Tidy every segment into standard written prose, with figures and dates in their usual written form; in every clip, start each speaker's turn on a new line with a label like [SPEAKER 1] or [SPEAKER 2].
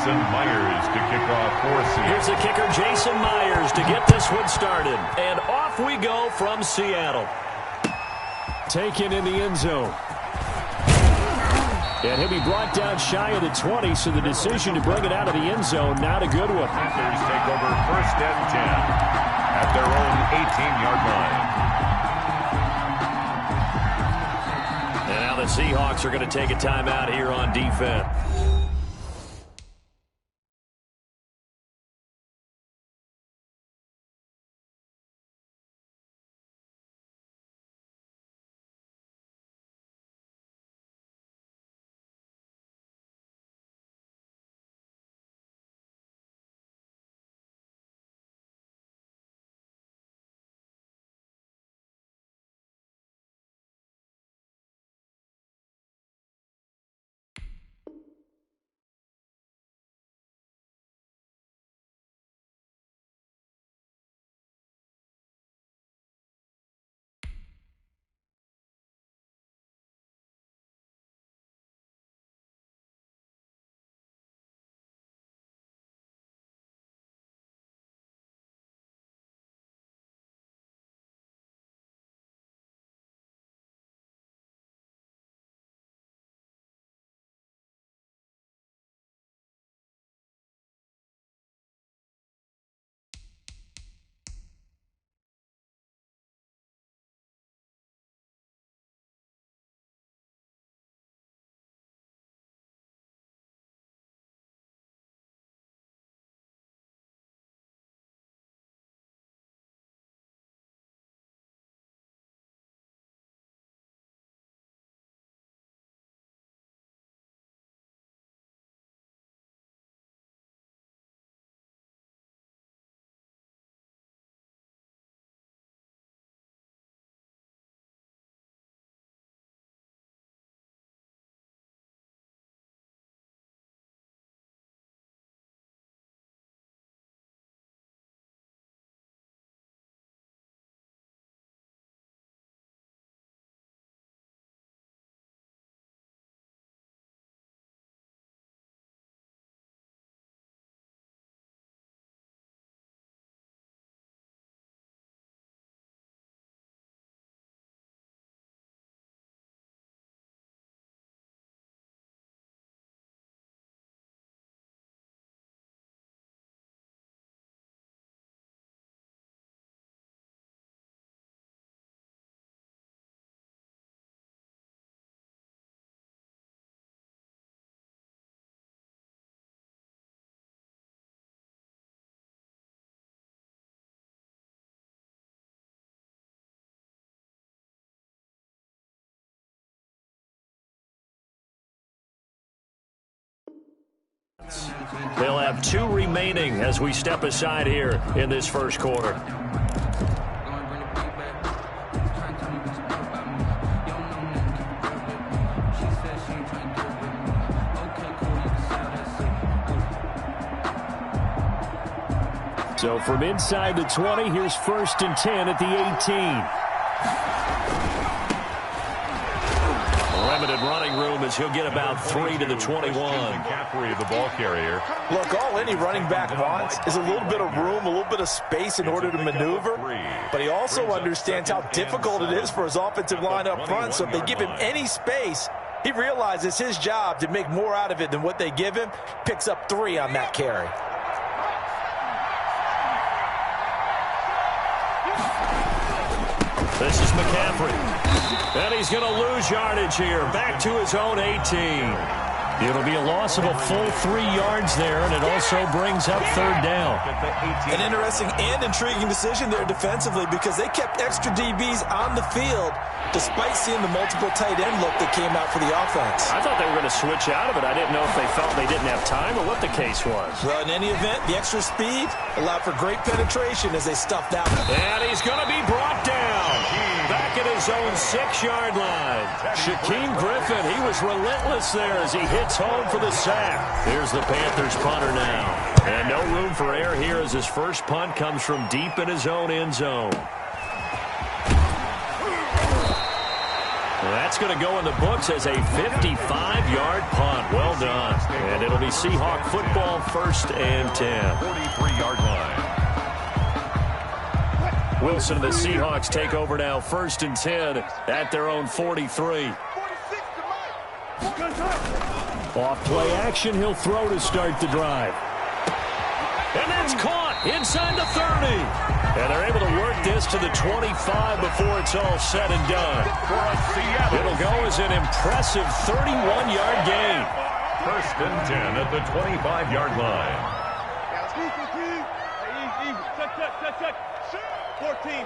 [SPEAKER 1] Jason Myers to kick off for Seattle.
[SPEAKER 2] Here's the kicker, Jason Myers, to get this one started. And off we go from Seattle. Taken in the end zone. And he'll be brought down shy of the 20, so the decision to bring it out of the end zone, not a good one.
[SPEAKER 1] Panthers take over 1st and 10 at their own 18-yard line.
[SPEAKER 2] And now the Seahawks are going to take a timeout here on defense. They'll have 2 remaining as we step aside here in this first quarter. So from inside the 20, here's 1st and 10 at the 18. Limited running room as he'll get about 3 to the 21.
[SPEAKER 1] McCaffrey, the ball carrier.
[SPEAKER 3] Look, all any running back wants is a little bit of room, a little bit of space in order to maneuver. But he also understands how difficult it is for his offensive line up front. So if they give him any space, he realizes his job to make more out of it than what they give him. Picks up 3 on that carry.
[SPEAKER 2] This is McCaffrey. And he's going to lose yardage here. Back to his own 18. It'll be a loss of a full 3 yards there, and it also brings up 3rd down.
[SPEAKER 3] An interesting and intriguing decision there defensively because they kept extra DBs on the field despite seeing the multiple tight end look that came out for the offense.
[SPEAKER 2] I thought they were going to switch out of it. I didn't know if they felt they didn't have time or what the case was.
[SPEAKER 3] Well, in any event, the extra speed allowed for great penetration as they stuffed out.
[SPEAKER 2] And he's going to be brought down back at his own 6-yard line. Shaquem Griffin, he was relentless there as he hits home for the sack. Here's the Panthers punter now. And no room for error here as his first punt comes from deep in his own end zone. That's going to go in the books as a 55-yard punt. Well done. And it'll be Seahawk football, 1st and 10.
[SPEAKER 1] 43-yard line.
[SPEAKER 2] Wilson and the Seahawks take over now, 1st and 10 at their own 43. Off play action, he'll throw to start the drive. And that's caught inside the 30. And they're able to work this to the 25 before it's all said and done. It'll go as an impressive 31-yard gain.
[SPEAKER 1] 1st and 10 at the 25-yard line.
[SPEAKER 4] 14.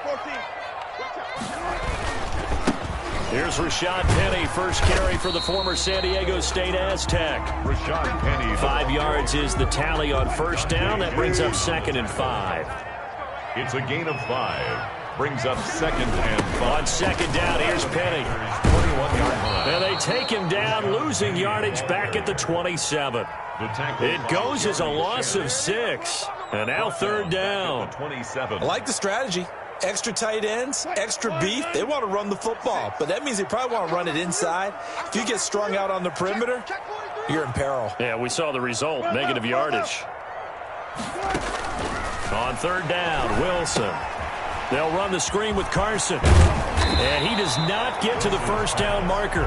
[SPEAKER 2] Here's Rashad Penny, first carry for the former San Diego State Aztec.
[SPEAKER 1] Rashad Penny.
[SPEAKER 2] 5 yards is the tally on 1st down. That brings up 2nd and 5.
[SPEAKER 1] It's a gain of 5. Brings up 2nd and 5.
[SPEAKER 2] On 2nd down, here's Penny.
[SPEAKER 1] 21-yard line.
[SPEAKER 2] And they take him down, losing yardage back at the 27. It goes as a loss of 6. And now 3rd down.
[SPEAKER 1] 27.
[SPEAKER 3] I like the strategy. Extra tight ends, extra beef. They want to run the football, but that means they probably want to run it inside. If you get strung out on the perimeter, you're in peril.
[SPEAKER 2] Yeah, we saw the result, negative yardage. On 3rd down, Wilson. They'll run the screen with Carson. And he does not get to the 1st down marker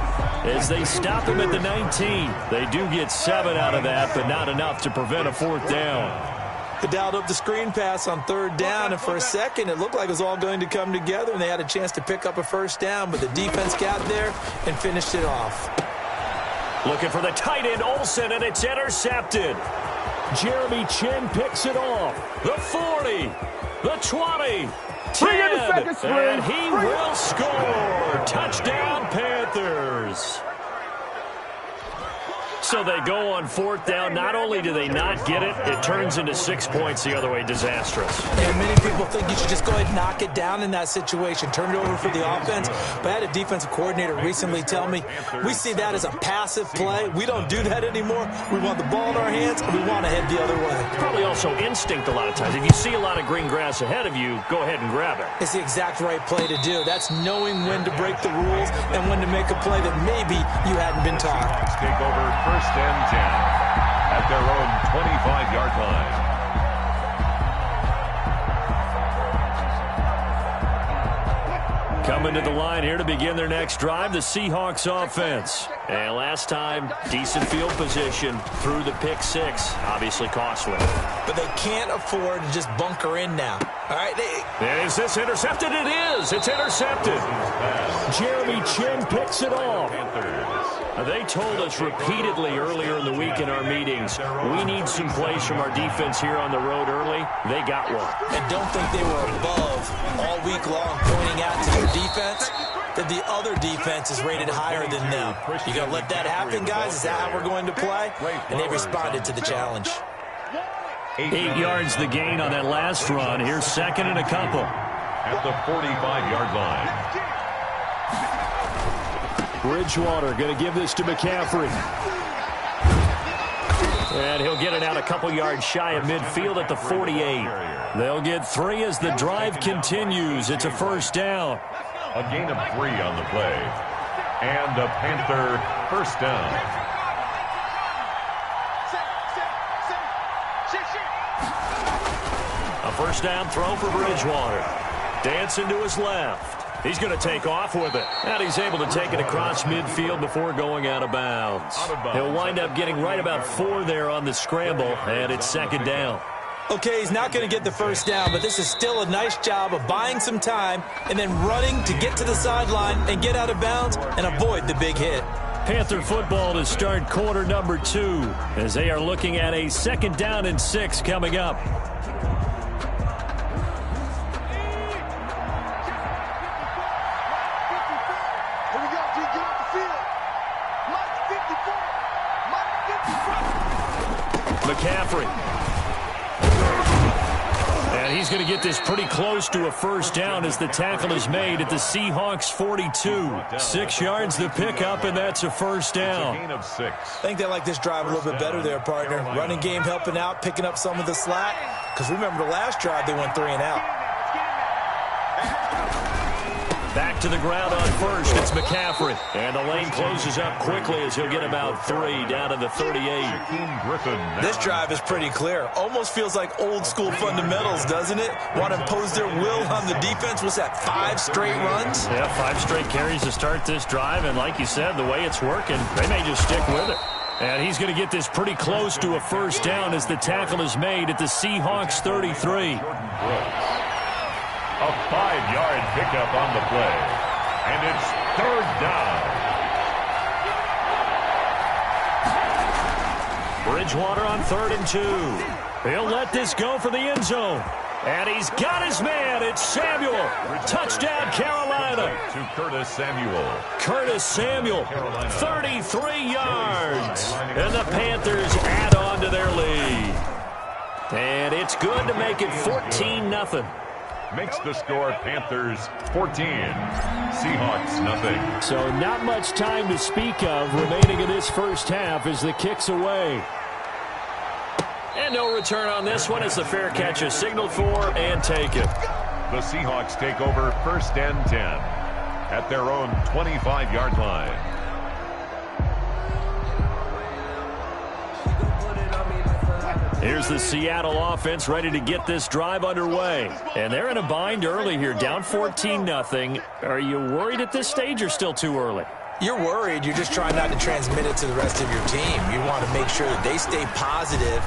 [SPEAKER 2] as they stop him at the 19. They do get 7 out of that, but not enough to prevent a 4th down.
[SPEAKER 3] They dialed up the screen pass on 3rd down, and for a second it looked like it was all going to come together, and they had a chance to pick up a 1st down, but the defense got there and finished it off.
[SPEAKER 2] Looking for the tight end, Olsen, and it's intercepted. Jeremy Chin picks it off. The 40, the 20, 10, and he will score. Touchdown, Panthers. So they go on 4th down. Not only do they not get it, it turns into 6 points the other way. Disastrous.
[SPEAKER 3] And many people think you should just go ahead and knock it down in that situation. Turn it over for the offense. But I had a defensive coordinator recently tell me, we see that as a passive play. We don't do that anymore. We want the ball in our hands, and we want to head the other way.
[SPEAKER 2] It's probably also instinct a lot of times. If you see a lot of green grass ahead of you, go ahead and grab it.
[SPEAKER 3] It's the exact right play to do. That's knowing when to break the rules and when to make a play that maybe you hadn't been taught.
[SPEAKER 1] Take over 1st and 10 at their own 25-yard line.
[SPEAKER 2] Coming to the line here to begin their next drive, the Seahawks offense. And last time, decent field position through the pick 6. Obviously costly.
[SPEAKER 3] But they can't afford to just bunker in now. All right.
[SPEAKER 2] Is this intercepted? It is. It's intercepted. Jeremy Chin picks it off. They told us repeatedly earlier in the week in our meetings, we need some plays from our defense here on the road early. They got one.
[SPEAKER 3] And don't think they were above all week long pointing out to their defense that the other defense is rated higher than them. You going to let that happen, guys? Is that how we're going to play? And they responded to the challenge.
[SPEAKER 2] 8 yards the gain on that last run. Here's 2nd and a couple.
[SPEAKER 1] At the 45-yard line.
[SPEAKER 2] Bridgewater going to give this to McCaffrey. And he'll get it out a couple yards shy of midfield at the 48. They'll get 3 as the drive continues. It's a 1st down.
[SPEAKER 1] A gain of 3 on the play. And a Panther 1st down.
[SPEAKER 2] A 1st down throw for Bridgewater. Dancing to his left. He's going to take off with it. And he's able to take it across midfield before going out of bounds. He'll wind up getting right about 4 there on the scramble, and it's 2nd down.
[SPEAKER 3] Okay, he's not going to get the 1st down, but this is still a nice job of buying some time and then running to get to the sideline and get out of bounds and avoid the big hit.
[SPEAKER 2] Panther football to start quarter number 2 as they are looking at a 2nd down and 6 coming up. McCaffrey. And he's going to get this pretty close to a 1st down as the tackle is made at the Seahawks 42. 6 yards the pickup, and that's a 1st down.
[SPEAKER 1] Gain of 6.
[SPEAKER 3] I think they like this drive a little bit better there, partner. Running game helping out, picking up some of the slack. Because remember the last drive, they went 3 and out.
[SPEAKER 2] Back to the ground on first. It's McCaffrey. And the lane closes up quickly as he'll get about 3 down to the 38.
[SPEAKER 3] This drive is pretty clear. Almost feels like old school fundamentals, doesn't it? Want to impose their will on the defense. What's that, 5 straight runs?
[SPEAKER 2] Yeah, 5 straight carries to start this drive. And like you said, the way it's working, they may just stick with it. And he's going to get this pretty close to a first down as the tackle is made at the Seahawks 33.
[SPEAKER 1] A 5-yard pickup on the play. And it's 3rd down.
[SPEAKER 2] Bridgewater on 3rd and 2. He'll let this go for the end zone. And he's got his man. It's Samuel. Touchdown, Carolina.
[SPEAKER 1] To Curtis Samuel.
[SPEAKER 2] Curtis Samuel, 33 yards. And the Panthers add on to their lead. And it's good to make it 14-0.
[SPEAKER 1] Makes the score Panthers 14, Seahawks nothing.
[SPEAKER 2] So not much time to speak of remaining in this first half as the kick's away. And no return on this one as the fair catch is signaled for and taken.
[SPEAKER 1] The Seahawks take over 1st and 10 at their own 25-yard line.
[SPEAKER 2] Here's the Seattle offense ready to get this drive underway. And they're in a bind early here, down 14-0. Are you worried at this stage or still too early?
[SPEAKER 3] You're worried. You're just trying not to transmit it to the rest of your team. You want to make sure that they stay positive.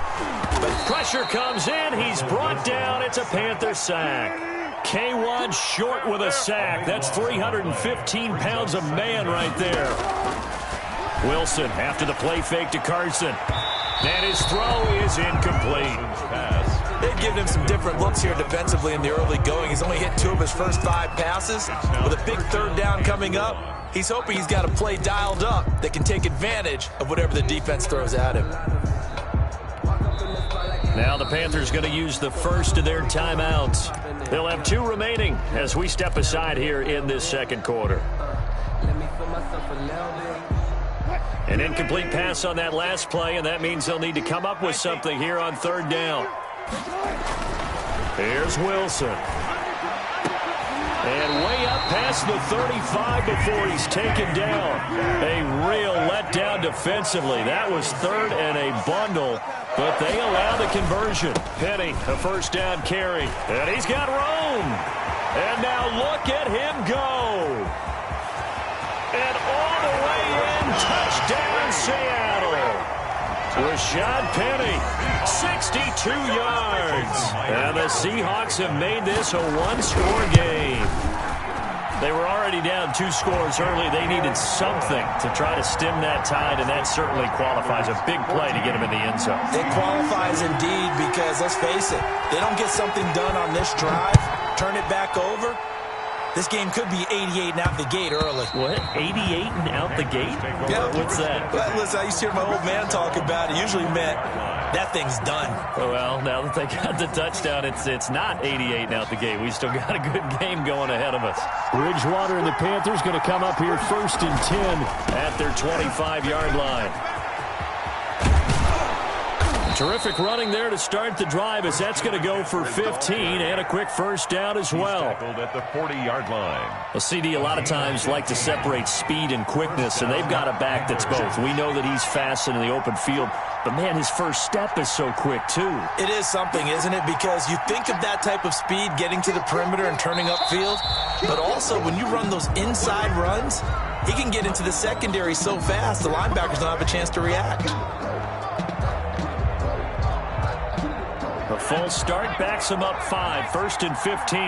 [SPEAKER 2] But pressure comes in. He's brought down. It's a Panther sack. K1 short with a sack. That's 315 pounds of man right there. Wilson after the play fake to Carson. And his throw is incomplete.
[SPEAKER 3] They've given him some different looks here defensively in the early going. He's only hit 2 of his first 5 passes. With a big 3rd down coming up, he's hoping he's got a play dialed up that can take advantage of whatever the defense throws at him.
[SPEAKER 2] Now the Panthers going to use the first of their timeouts. They'll have 2 remaining as we step aside here in this second quarter. An incomplete pass on that last play, and that means they'll need to come up with something here on 3rd down. Here's Wilson. And way up past the 35 before he's taken down. A real letdown defensively. That was 3rd and a bundle, but they allow the conversion. Penny, a first down carry. And he's got room. And now look at him go. And all the way in, touchdown Seattle. Rashad Penny, 62 yards. And the Seahawks have made this a 1-score game. They were already down 2 scores early. They needed something to try to stem that tide, and that certainly qualifies a big play to get them in the end zone.
[SPEAKER 3] It qualifies indeed because, let's face it, they don't get something done on this drive, turn it back over, this game could be 88 and out the gate early.
[SPEAKER 2] What? 88 and out the gate?
[SPEAKER 3] Yeah.
[SPEAKER 2] What's that?
[SPEAKER 3] Well, listen, I used to hear my old man talk about it. Usually meant that thing's done.
[SPEAKER 2] Well, now that they got the touchdown, it's not 88 and out the gate. We still got a good game going ahead of us. Bridgewater and the Panthers going to come up here 1st and 10 at their 25-yard line. Terrific running there to start the drive as that's going to go for 15 and a quick first down as well.
[SPEAKER 1] At the 40-yard line.
[SPEAKER 2] Well, CD a lot of times like to separate speed and quickness, and they've got a back that's both. We know that he's fast in the open field, but, man, his first step is so quick, too.
[SPEAKER 3] It is something, isn't it? Because you think of that type of speed getting to the perimeter and turning upfield, but also when you run those inside runs, he can get into the secondary so fast the linebackers don't have a chance to react.
[SPEAKER 2] A full start backs him up 5, 1st and 15.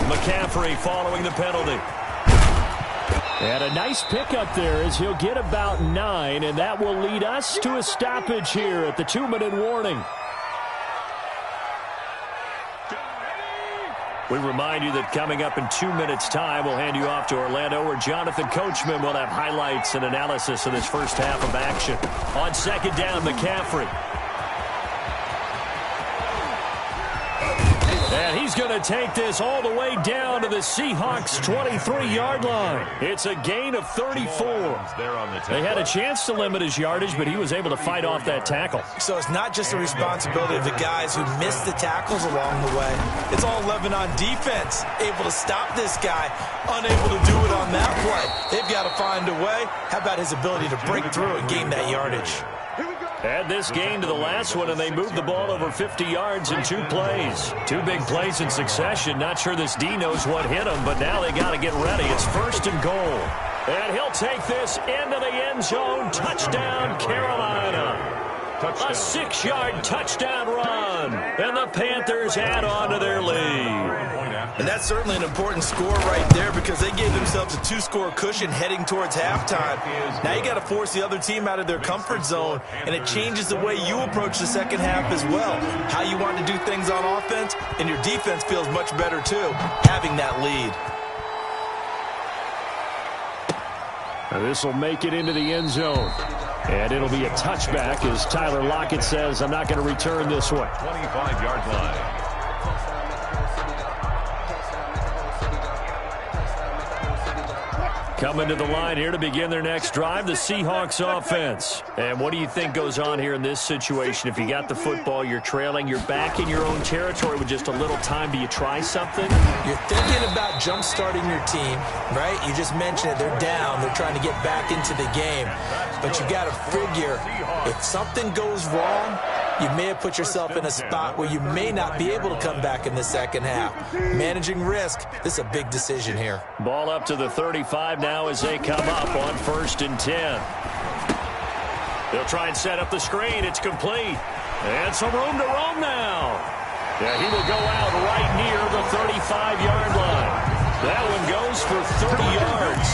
[SPEAKER 2] McCaffrey following the penalty. And a nice pickup there as he'll get about 9, and that will lead us to a stoppage here at the 2-minute warning. We remind you that coming up in 2 minutes' time, we'll hand you off to Orlando, where Jonathan Coachman will have highlights and analysis of this first half of action. On 2nd down, McCaffrey. And he's going to take this all the way down to the Seahawks' 23-yard line. It's a gain of 34. They had a chance to limit his yardage, but he was able to fight off that tackle.
[SPEAKER 3] So it's not just the responsibility of the guys who missed the tackles along the way. It's all 11 on defense, able to stop this guy, unable to do it on that play. They've got to find a way. How about his ability to break through and gain that yardage?
[SPEAKER 2] Add this gain to the last one, and they moved the ball over 50 yards in 2 plays. 2 big plays in succession. Not sure this D knows what hit him, but now they got to get ready. It's 1st and goal. And he'll take this into the end zone. Touchdown, Carolina. A 6-yard touchdown run. And the Panthers add on to their lead.
[SPEAKER 3] And that's certainly an important score right there because they gave themselves a 2-score cushion heading towards halftime. Now you got to force the other team out of their comfort zone, and it changes the way you approach the second half as well. How you want to do things on offense, and your defense feels much better too, having that lead.
[SPEAKER 2] Now this will make it into the end zone. And it'll be a touchback as Tyler Lockett says, I'm not going to return this one.
[SPEAKER 1] 25-yard line.
[SPEAKER 2] Coming to the line here to begin their next drive, the Seahawks offense. And what do you think goes on here in this situation? If you got the football, you're trailing, you're back in your own territory with just a little time. Do you try something?
[SPEAKER 3] You're thinking about jump-starting your team, right? You just mentioned it. They're down. They're trying to get back into the game. But you got to figure if something goes wrong, you may have put yourself in a spot where you may not be able to come back in the second half. Managing risk, this is a big decision here.
[SPEAKER 2] Ball up to the 35 now as they come up on 1st and 10. They'll try and set up the screen. It's complete. And some room to roam now. Yeah, he will go out right near the 35-yard line. That one goes for 30 yards.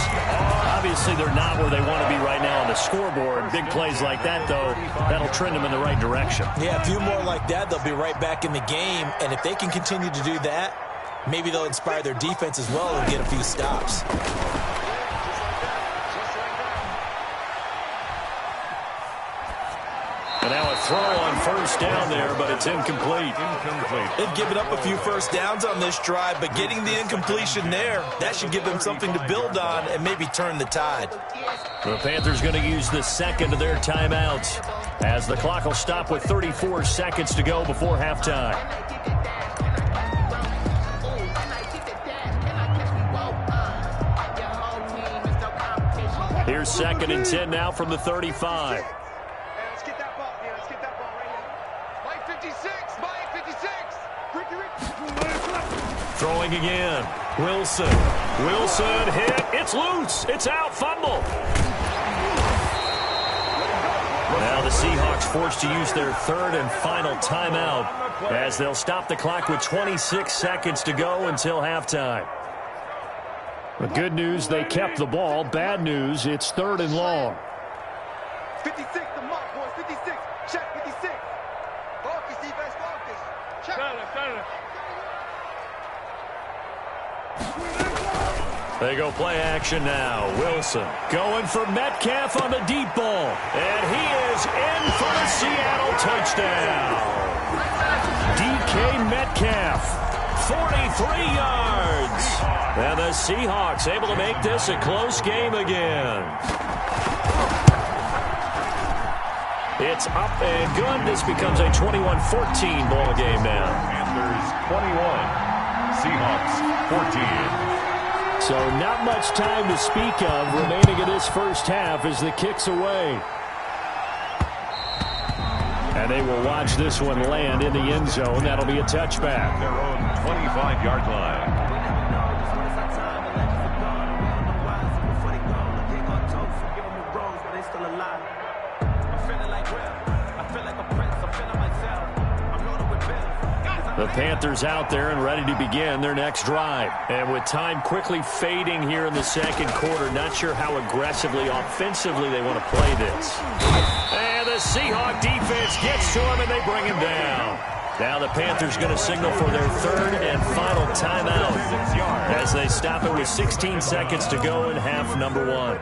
[SPEAKER 2] Obviously, they're not where they want to be right now on the scoreboard. Big plays like that, though, that'll trend them in the right direction.
[SPEAKER 3] Yeah, a few more like that, they'll be right back in the game. And if they can continue to do that, maybe they'll inspire their defense as well and get a few stops.
[SPEAKER 2] And now a throw on 1st down there, but it's incomplete.
[SPEAKER 3] They've given up a few 1st downs on this drive, but getting the incompletion there, that should give them something to build on and maybe turn the tide.
[SPEAKER 2] The Panthers going to use the second of their timeouts as the clock will stop with 34 seconds to go before halftime. Here's 2nd and 10 now from the 35. Throwing again. Wilson hit. It's loose. It's out. Fumble. Now the Seahawks forced to use their 3rd and final timeout as they'll stop the clock with 26 seconds to go until halftime. The good news, they kept the ball. Bad news, it's 3rd and long.
[SPEAKER 4] 56, the mark, boys. 56. Check 56. Focus, defense, focus. Check.
[SPEAKER 2] They go play action now. Wilson going for Metcalf on the deep ball. And he is in for the Seattle touchdown. DK Metcalf, 43 yards. And the Seahawks able to make this a close game again. It's up and good. This becomes a 21-14 ball game now.
[SPEAKER 1] Panthers 21, Seahawks 14.
[SPEAKER 2] So not much time to speak of remaining in this first half as the kick's away. And they will watch this one land in the end zone. That'll be a touchback.
[SPEAKER 1] Their own 25-yard line.
[SPEAKER 2] The Panthers out there and ready to begin their next drive. And with time quickly fading here in the second quarter, not sure how aggressively, offensively they want to play this. And the Seahawk defense gets to him and they bring him down. Now the Panthers going to signal for their 3rd and final timeout as they stop it with 16 seconds to go in half number 1.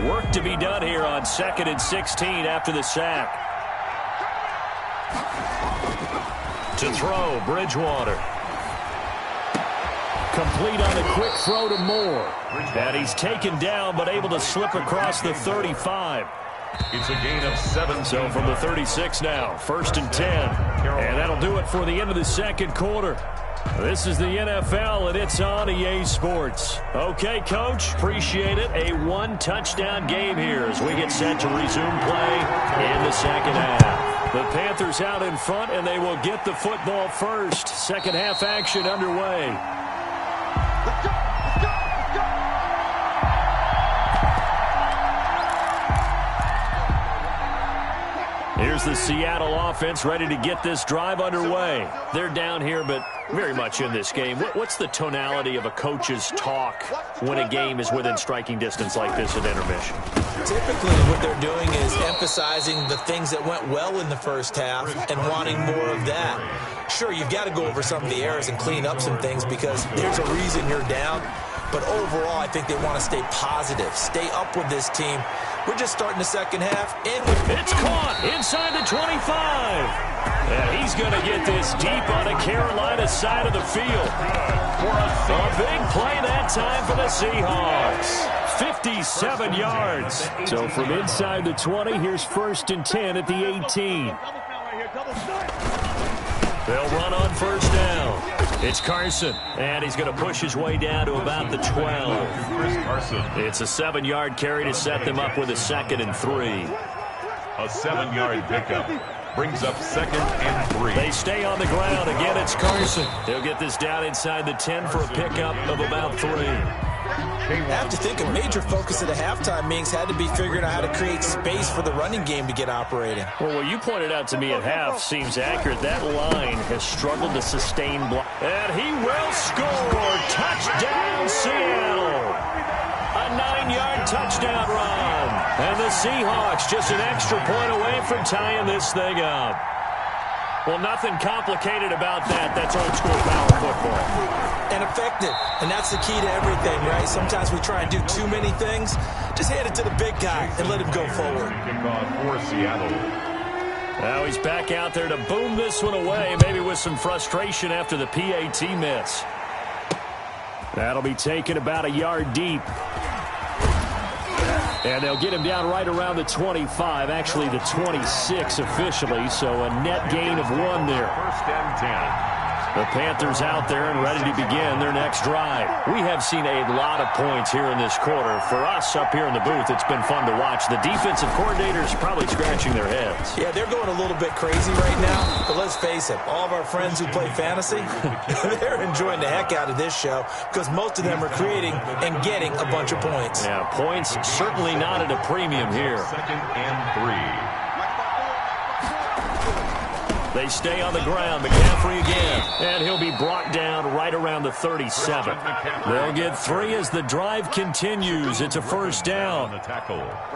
[SPEAKER 2] Work to be done here on 2nd and 16 after the sack. To throw, Bridgewater. Complete on the quick throw to Moore. And he's taken down, but able to slip across the 35.
[SPEAKER 1] It's a gain of 7.
[SPEAKER 2] So from the 36 now, 1st and 10. And that'll do it for the end of the second quarter. This is the NFL, and it's on EA Sports. Okay, Coach, appreciate it. A one-touchdown game here as we get set to resume play in the second half. The Panthers out in front, and they will get the football first. Second half action underway.
[SPEAKER 4] Let's go! Let's go! Let's go!
[SPEAKER 2] Here's the Seattle offense ready to get this drive underway. They're down here, but very much in this game. What's the tonality of a coach's talk when a game is within striking distance like this at intermission?
[SPEAKER 3] Typically, what they're doing is emphasizing the things that went well in the first half and wanting more of that. Sure, you've got to go over some of the errors and clean up some things because there's a reason you're down. But overall, I think they want to stay positive, stay up with this team. We're just starting the second half.
[SPEAKER 2] It's caught inside the 25. And he's going to get this deep on the Carolina side of the field. A big play that time for the Seahawks. 57 yards. So from inside the 20, here's 1st and 10 at the 18. They'll run on 1st down. It's Carson, and he's going to push his way down to about the 12. It's a 7-yard carry to set them up with a 2nd and 3.
[SPEAKER 1] A 7-yard pickup brings up 2nd and 3.
[SPEAKER 2] They stay on the ground. Again, it's Carson. They'll get this down inside the 10 for a pickup of about 3.
[SPEAKER 3] I have to think a major focus of the halftime meetings had to be figuring out how to create space for the running game to get operating.
[SPEAKER 2] Well, what you pointed out to me at half seems accurate. That line has struggled to sustain block. And he will score. Touchdown, Seattle. A 9-yard touchdown run. And the Seahawks just an extra point away from tying this thing up. Well, nothing complicated about that. That's old-school power football.
[SPEAKER 3] And effective. And that's the key to everything, right? Sometimes we try and do too many things. Just hand it to the big guy and let him go forward.
[SPEAKER 1] Kickoff for Seattle.
[SPEAKER 2] Now he's back out there to boom this one away, maybe with some frustration after the PAT miss. That'll be taken about a yard deep. And they'll get him down right around the 25, actually the 26 officially, so a net gain of 1 there.
[SPEAKER 1] 1st and 10.
[SPEAKER 2] The Panthers out there and ready to begin their next drive. We have seen a lot of points here in this quarter. For us up here in the booth, it's been fun to watch. The defensive coordinators probably scratching their heads.
[SPEAKER 3] Yeah, they're going a little bit crazy right now, but let's face it, all of our friends who play fantasy, they're enjoying the heck out of this show because most of them are creating and getting a bunch of points.
[SPEAKER 2] Yeah, points certainly not at a premium here.
[SPEAKER 1] 2nd and 3.
[SPEAKER 2] They stay on the ground. McCaffrey again. And he'll be brought down right around the 37. They'll get 3 as the drive continues. It's a 1st down.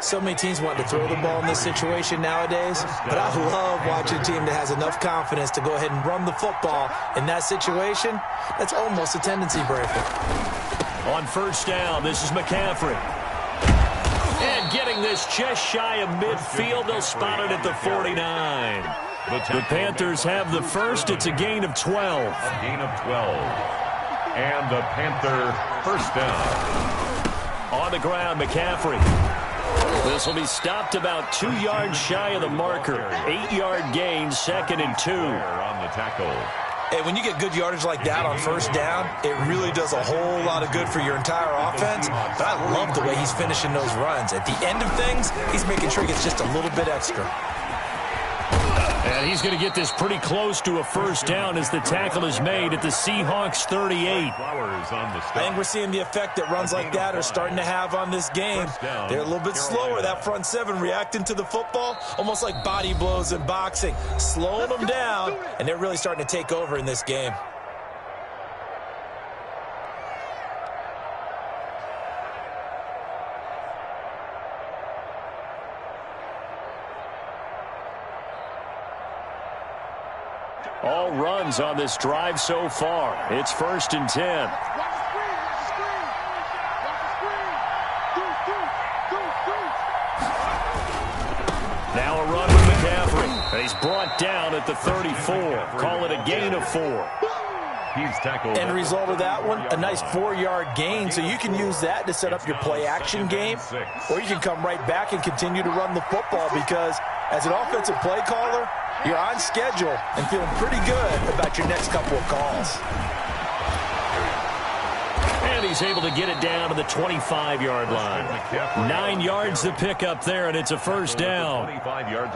[SPEAKER 3] So many teams want to throw the ball in this situation nowadays, but I love watching a team that has enough confidence to go ahead and run the football in that situation. That's almost a tendency breaker.
[SPEAKER 2] On 1st down, this is McCaffrey. And getting this just shy of midfield, they'll spot it at the 49. The Panthers have the first. It's a gain of 12.
[SPEAKER 1] A gain of 12. And the Panther 1st down.
[SPEAKER 2] On the ground, McCaffrey. This will be stopped about 2 yards shy of the marker. 8-yard gain, 2nd and 2.
[SPEAKER 1] On the tackle.
[SPEAKER 3] Hey, when you get good yardage like that on 1st down, it really does a whole lot of good for your entire offense. But I love the way he's finishing those runs. At the end of things, he's making sure he gets just a little bit extra.
[SPEAKER 2] And he's going to get this pretty close to a 1st down as the tackle is made at the Seahawks 38.
[SPEAKER 3] I think we're seeing the effect that runs like that are starting to have on this game. They're a little bit slower, that front 7 reacting to the football, almost like body blows in boxing, slowing them down, and they're really starting to take over in this game.
[SPEAKER 2] All runs on this drive so far. It's 1st and 10. Now a run with McCaffrey. He he's brought down at the 34. Call it a gain of 4.
[SPEAKER 1] He's tackled.
[SPEAKER 3] End result of that one, a nice 4-yard gain, so you can use that to set up your play-action game, or you can come right back and continue to run the football because as an offensive play caller, you're on schedule and feeling pretty good about your next couple of calls.
[SPEAKER 2] And he's able to get it down to the 25-yard line. 9 yards to pick up there, and it's a first down.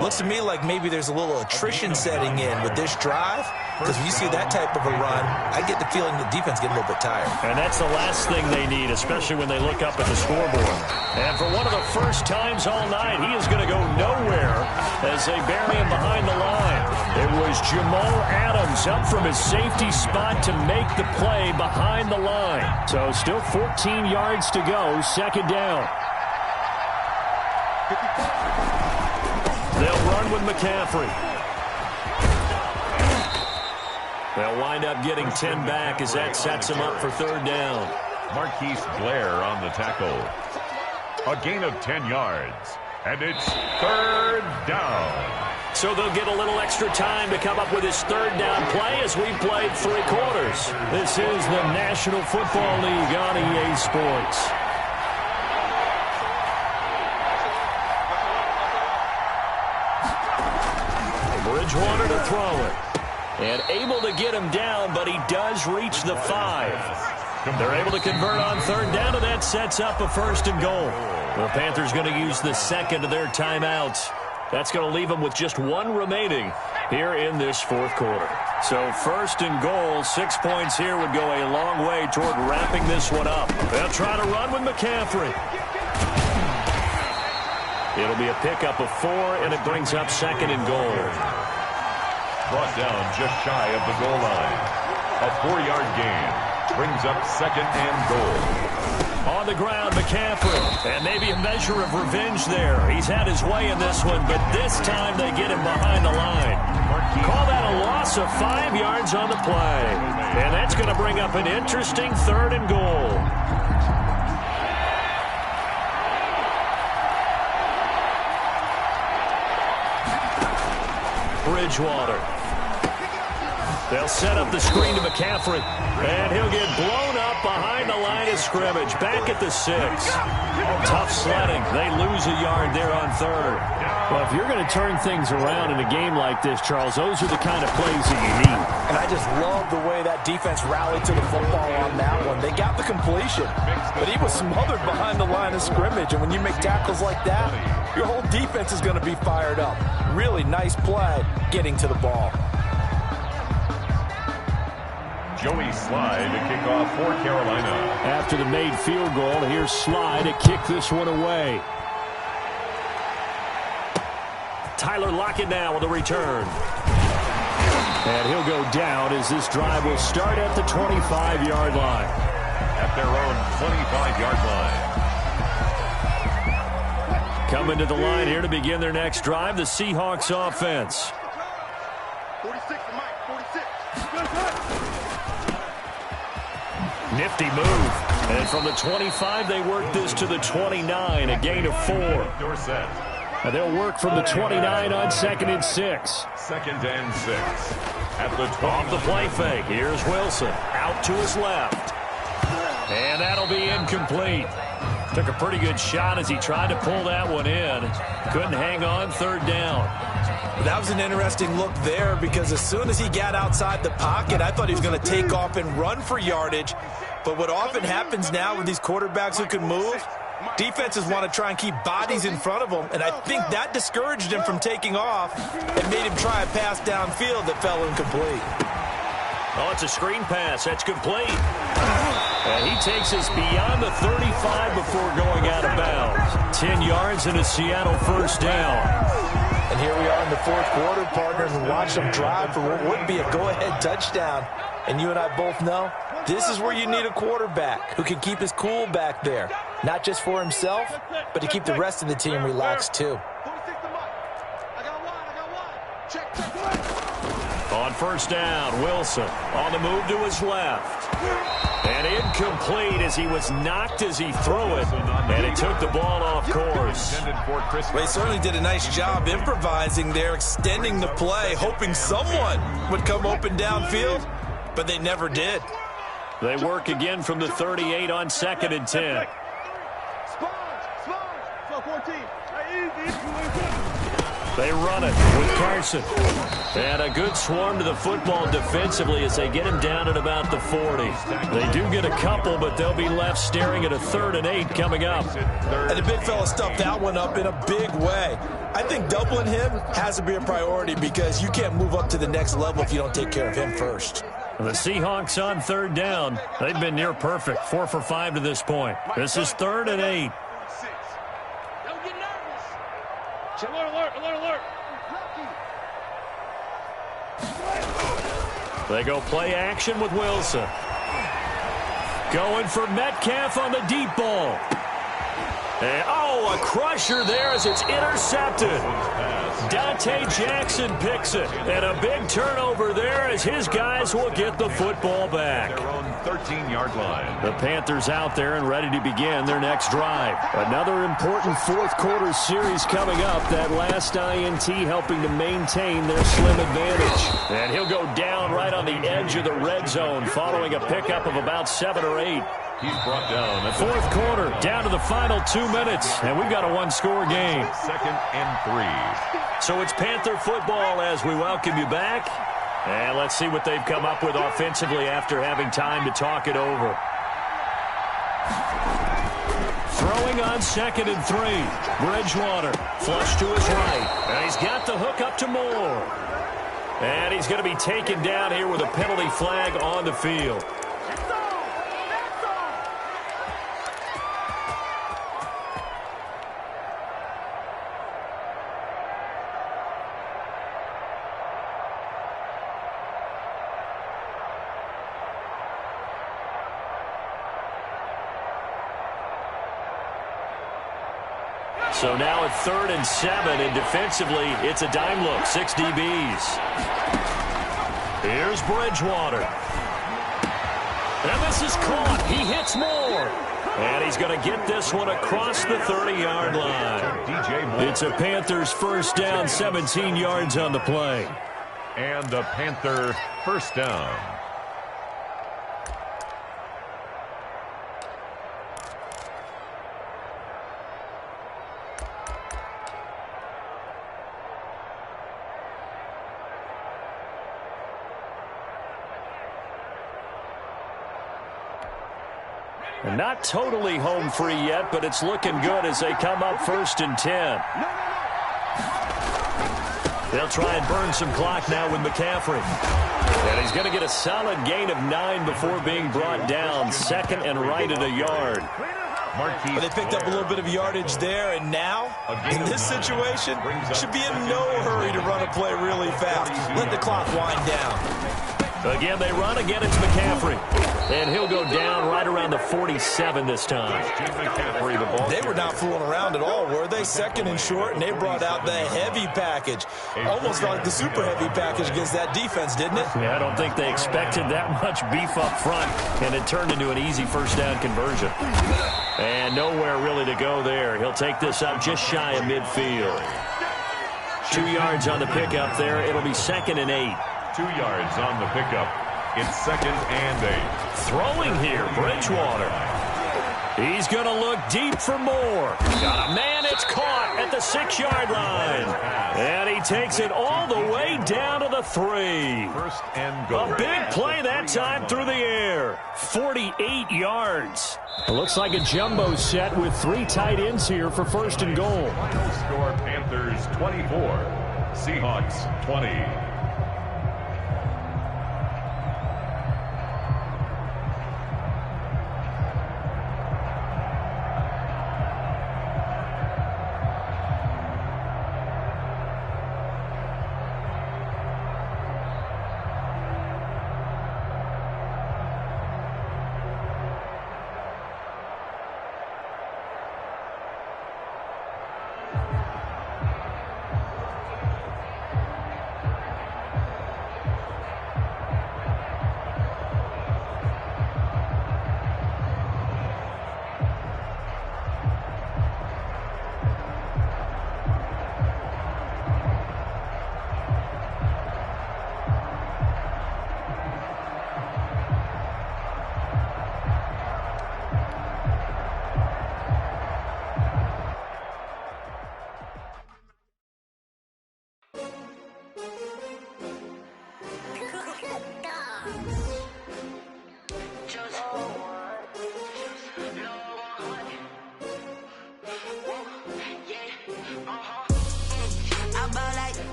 [SPEAKER 3] Looks to me like maybe there's a little attrition setting in with this drive, because when you see that type of a run, I get the feeling the defense get a little bit tired.
[SPEAKER 2] And that's the last thing they need, especially when they look up at the scoreboard. And for one of the first times all night, he is going to go nowhere as they bury him behind the line. It was Jamal Adams up from his safety spot to make the play behind the line. So still 14 yards to go, second down. They'll run with McCaffrey. They'll wind up getting 10 back as that sets him up for third down.
[SPEAKER 1] Marquise Blair on the tackle. A gain of 10 yards. And it's third down.
[SPEAKER 2] So they'll get a little extra time to come up with his third down play as we've played 3 quarters. This is the National Football League on EA Sports. Bridgewater to throw it. And able to get him down, but he does reach the 5. They're able to convert on third down, and that sets up a first and goal. The Panthers going to use the second of their timeouts. That's going to leave them with just 1 remaining here in this fourth quarter. So first and goal, 6 points here would go a long way toward wrapping this one up. They'll try to run with McCaffrey. It'll be a pickup of 4, and it brings up second and goal.
[SPEAKER 1] Brought down just shy of the goal line. A 4-yard gain. Brings up second and goal.
[SPEAKER 2] On the ground, McCaffrey. And maybe a measure of revenge there. He's had his way in this one, but this time they get him behind the line. Call that a loss of 5 yards on the play. And that's going to bring up an interesting third and goal. Bridgewater. They'll set up the screen to McCaffrey, and he'll get blown up behind the line of scrimmage, back at the 6. Tough sledding. They lose a yard there on third. Well, if you're going to turn things around in a game like this, Charles, those are the kind of plays that you need.
[SPEAKER 3] And I just love the way that defense rallied to the football on that one. They got the completion, but he was smothered behind the line of scrimmage, and when you make tackles like that, your whole defense is going to be fired up. Really nice play getting to the ball.
[SPEAKER 1] Joey Slye to kick off for Carolina.
[SPEAKER 2] After the made field goal, here's Slye to kick this one away. Tyler Lockett now with a return. And he'll go down as this drive will start at the 25-yard line.
[SPEAKER 1] At their own 25-yard line.
[SPEAKER 2] Coming to the line here to begin their next drive, the Seahawks offense.
[SPEAKER 4] 46 to Mike, 46.
[SPEAKER 2] Nifty move. And from the 25, they work this to the 29, a gain of 4.
[SPEAKER 1] Dorsett.
[SPEAKER 2] And they'll work from the 29 on second and 6.
[SPEAKER 1] Second and 6. At the 20.
[SPEAKER 2] Off the play fake. Here's Wilson. Out to his left. And that'll be incomplete. Took a pretty good shot as he tried to pull that one in. Couldn't hang on, third down.
[SPEAKER 3] That was an interesting look there because as soon as he got outside the pocket, I thought he was going to take off and run for yardage. But what often happens now with these quarterbacks who can move, defenses want to try and keep bodies in front of them, and I think that discouraged him from taking off and made him try a pass downfield that fell incomplete.
[SPEAKER 2] Oh, it's a screen pass. That's complete. And he takes us beyond the 35 before going out of bounds. 10 yards and a Seattle first down.
[SPEAKER 3] And here we are in the fourth quarter, partners, and watch them drive for what would be a go-ahead touchdown. And you and I both know this is where you need a quarterback who can keep his cool back there. Not just for himself, but to keep the rest of the team relaxed too.
[SPEAKER 2] On first down. Wilson on the move to his left. And incomplete as he was knocked as he threw it. And he took the ball off course.
[SPEAKER 3] Well, he certainly did a nice job improvising there, extending the play, hoping someone would come open downfield, but they never did.
[SPEAKER 2] They work again from the 38 on 2nd and 10. They run it with Carson. And a good swarm to the football defensively as they get him down at about the 40. They do get a couple, but they'll be left staring at a 3rd and 8 coming up.
[SPEAKER 3] And the big fella stuffed that one up in a big way. I think doubling him has to be a priority because you can't move up to the next level if you don't take care of him first.
[SPEAKER 2] The Seahawks on 3rd down. They've been near perfect, 4 for 5 to this point. This is 3rd and 8.
[SPEAKER 5] Don't get nervous. Alert, alert, alert.
[SPEAKER 2] They go play action with Wilson. Going for Metcalf on the deep ball. And, a crusher there as it's intercepted. Dante Jackson picks it. And a big turnover there as his guys will get the football back.
[SPEAKER 1] Their own 13-yard line.
[SPEAKER 2] The Panthers out there and ready to begin their next drive. Another important fourth-quarter series coming up. That last INT helping to maintain their slim advantage. And he'll go down right on the edge of the red zone following a pickup of about 7 or 8.
[SPEAKER 1] He's brought down at the
[SPEAKER 2] 4th quarter, down to the final 2 minutes, and we've got a one-score game.
[SPEAKER 1] 2nd and 3.
[SPEAKER 2] So it's Panther football as we welcome you back. And let's see what they've come up with offensively after having time to talk it over. Throwing on 2nd and 3. Bridgewater, flush to his right. And he's got the hook up to Moore. And he's going to be taken down here with a penalty flag on the field. So now at 3rd and 7, and defensively, it's a dime look, 6 DBs. Here's Bridgewater. And this is caught. He hits Moore. And he's going to get this one across the 30-yard line. It's a Panthers first down, 17 yards on the play.
[SPEAKER 1] And the Panther first down.
[SPEAKER 2] Not totally home free yet, but it's looking good as they come up 1st and 10. They'll try and burn some clock now with McCaffrey. And he's going to get a solid gain of 9 before being brought down. 2nd and right at a yard.
[SPEAKER 3] Well, they picked up a little bit of yardage there, and now, in this situation, should be in no hurry to run a play really fast. Let the clock wind down.
[SPEAKER 2] Again, they run. Again, it's McCaffrey. And he'll go down right around the 47 this time.
[SPEAKER 3] They were not fooling around at all, were they? 2nd and short, and they brought out the heavy package. Almost like the super heavy package against that defense, didn't it?
[SPEAKER 2] Yeah, I don't think they expected that much beef up front, and it turned into an easy first down conversion. And nowhere really to go there. He'll take this up just shy of midfield. 2 yards on the pickup there. It'll be 2nd and 8.
[SPEAKER 1] 2 yards on the pickup. It's 2nd and 8.
[SPEAKER 2] Throwing here, Bridgewater. He's going to look deep for Moore. Got a man, it's caught at the 6-yard line. And he takes it all the way down to the 3.
[SPEAKER 1] 1st and goal.
[SPEAKER 2] A big play that time through the air. 48 yards. It looks like a jumbo set with 3 tight ends here for 1st and goal.
[SPEAKER 1] Final score, Panthers 24, Seahawks 20.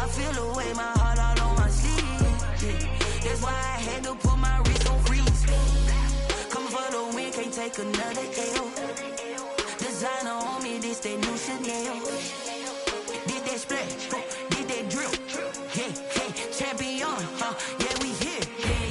[SPEAKER 6] I feel the way, my heart all on my sleeve. Yeah. That's why I had to put my wrist on freeze. Coming for the win, can't take another L. Designer on me, this that new Chanel. Did that splash, did that drill. Yeah, yeah, champion, yeah, we here.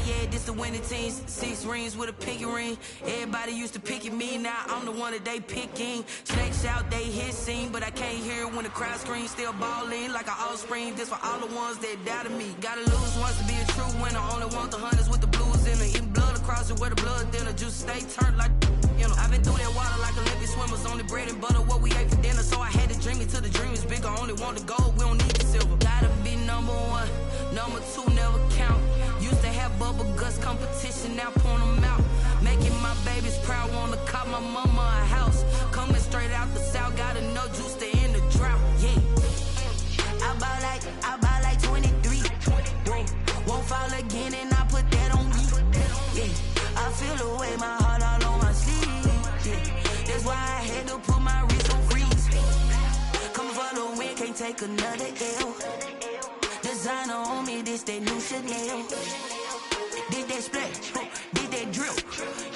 [SPEAKER 6] Yeah, this the winning teams. 6 rings with a pinky ring. Everybody used to pick at me, now I'm the one that they picking. Snakes out, they hit scene, but I can't hear when the crowd screams. Still balling like an offspring. This for all the ones that doubted me. Gotta lose once to be a true winner. Only want the hunters with the blues in it. Eating blood across it where the blood thinner. Juice stay turned like you know. I've been through that water like Olympic swimmers. Only bread and butter what we ate for dinner. So I had to dream it till the dream is bigger. Only want the gold, we don't need the silver. Gotta be number 1, number 2 never count. Used to have bubble guts competition, now point them out. Making my babies proud, wanna cop my mama a house. Coming straight out the south, gotta know juice to end the drought. Yeah, I buy like 23. Whoa, won't fall again and I put that on me. Yeah, I feel the way, my heart all on my sleeve. Yeah, that's why I had to put my wrist on freeze. Coming for the win, can't take another L. Designer on me, this that new Chanel. Did that splash, did that drill.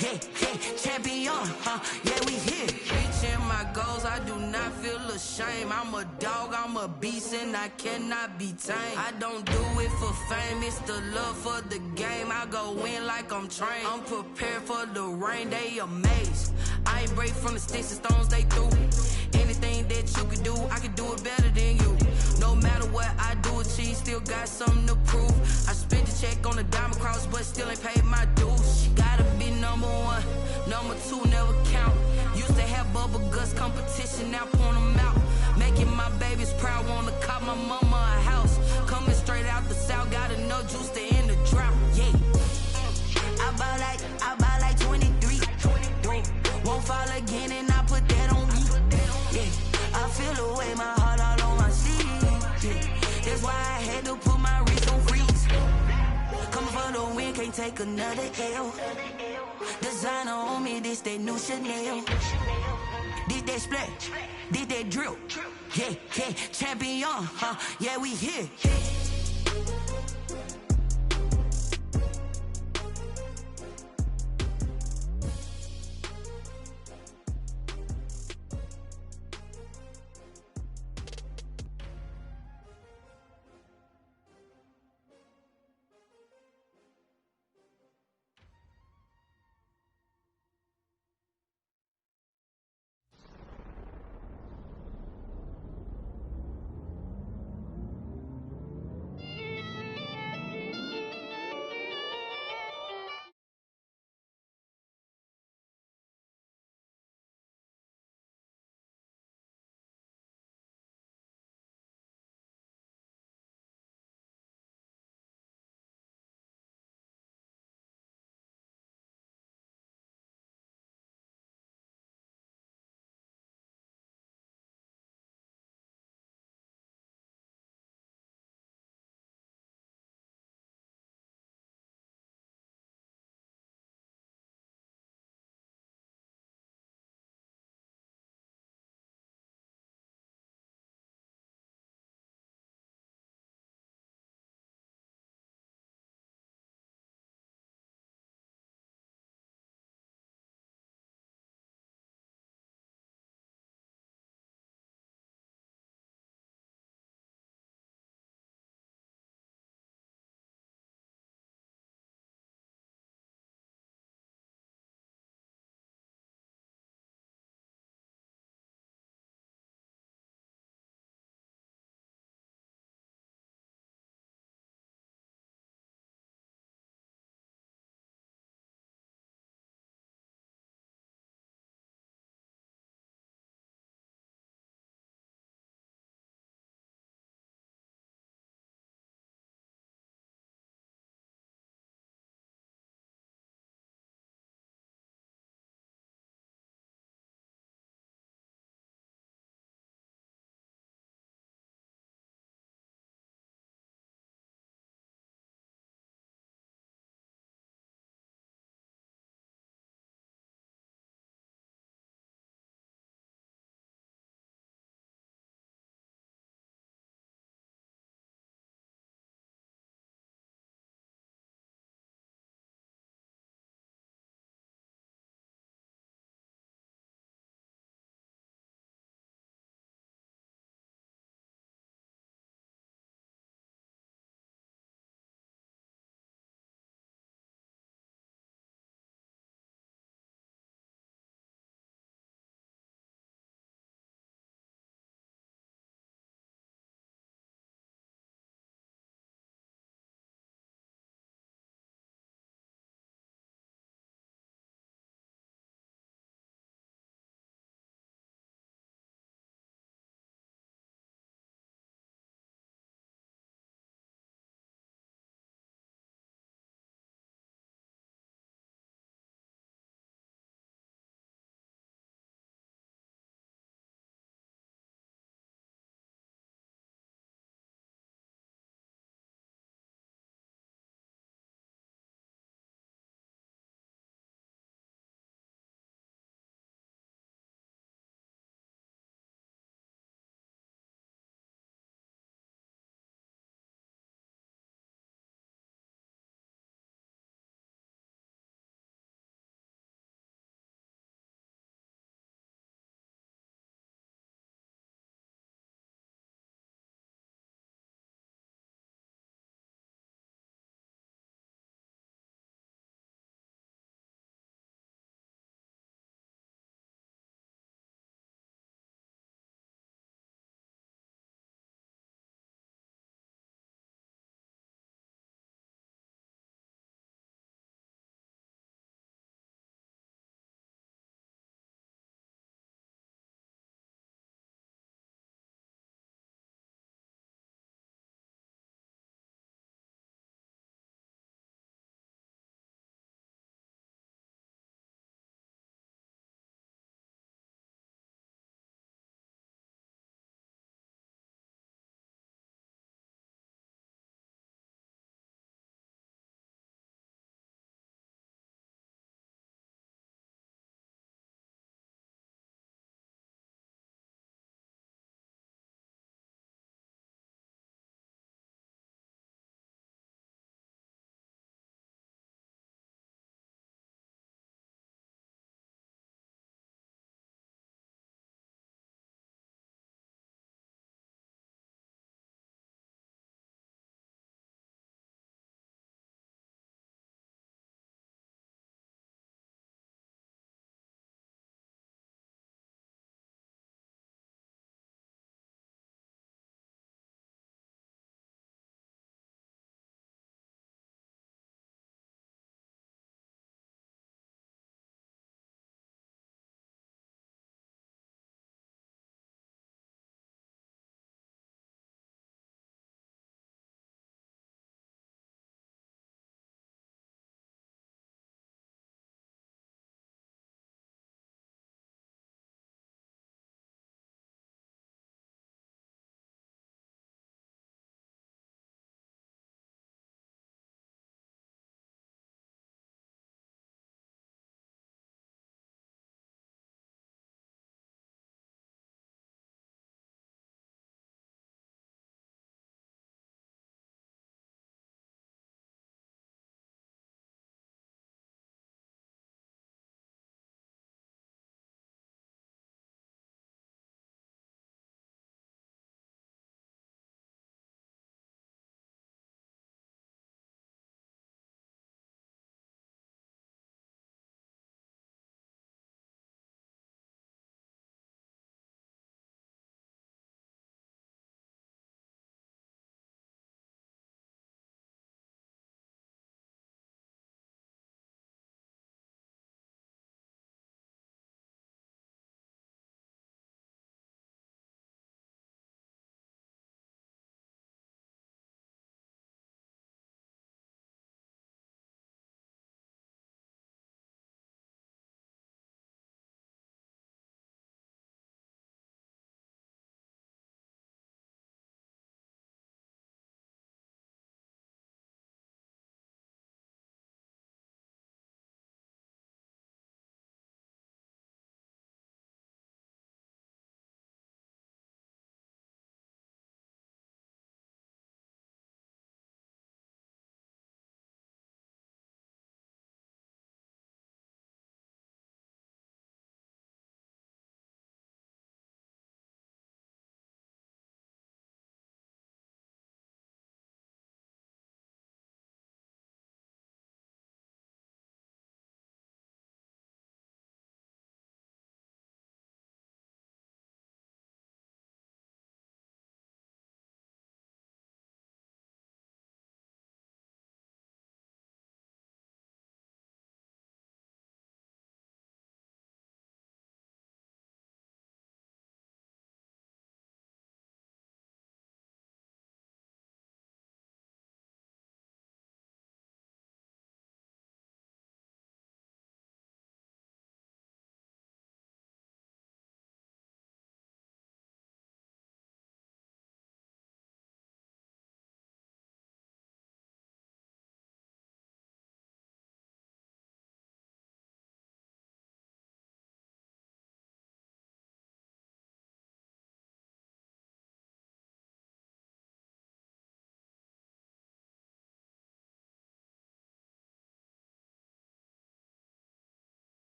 [SPEAKER 6] Yeah, yeah, champion, yeah, we here. Reaching my goals, I do not feel ashamed. I'm a dog, I'm a beast, and I cannot be tamed. I don't do it for fame, it's the love for the game. I go in like I'm trained. I'm prepared for the rain, they amazed. I ain't break from the sticks and stones they threw. Anything that you could do, I could do it better than you. No matter what I do, achieve, still got something to prove. I spent the check on the diamond cross, but still ain't paid my dues. Gotta be number 1, number 2 never count. Used to have bubble guts competition, now point them out. Making my babies proud, wanna cop my mama a house. Coming straight out the south, gotta know juice to end the drought. Yeah, I buy like 23. Won't fall again and I put that on me. Yeah, I feel the way, my heart all on my sleeve. Yeah, that's why I had to put my wrist on freeze. Coming for the win, can't take another L. Designer on me, this that new Chanel. Did that splash, did that drill. Yeah, yeah, champion, yeah, we here.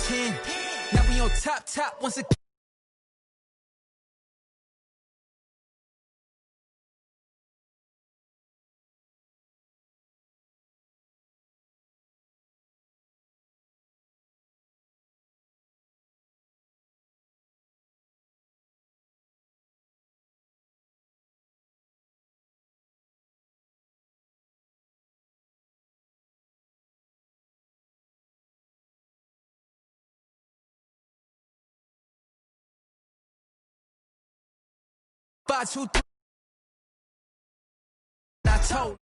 [SPEAKER 6] 10. Now we on top once again. Five, 2, 3. I told.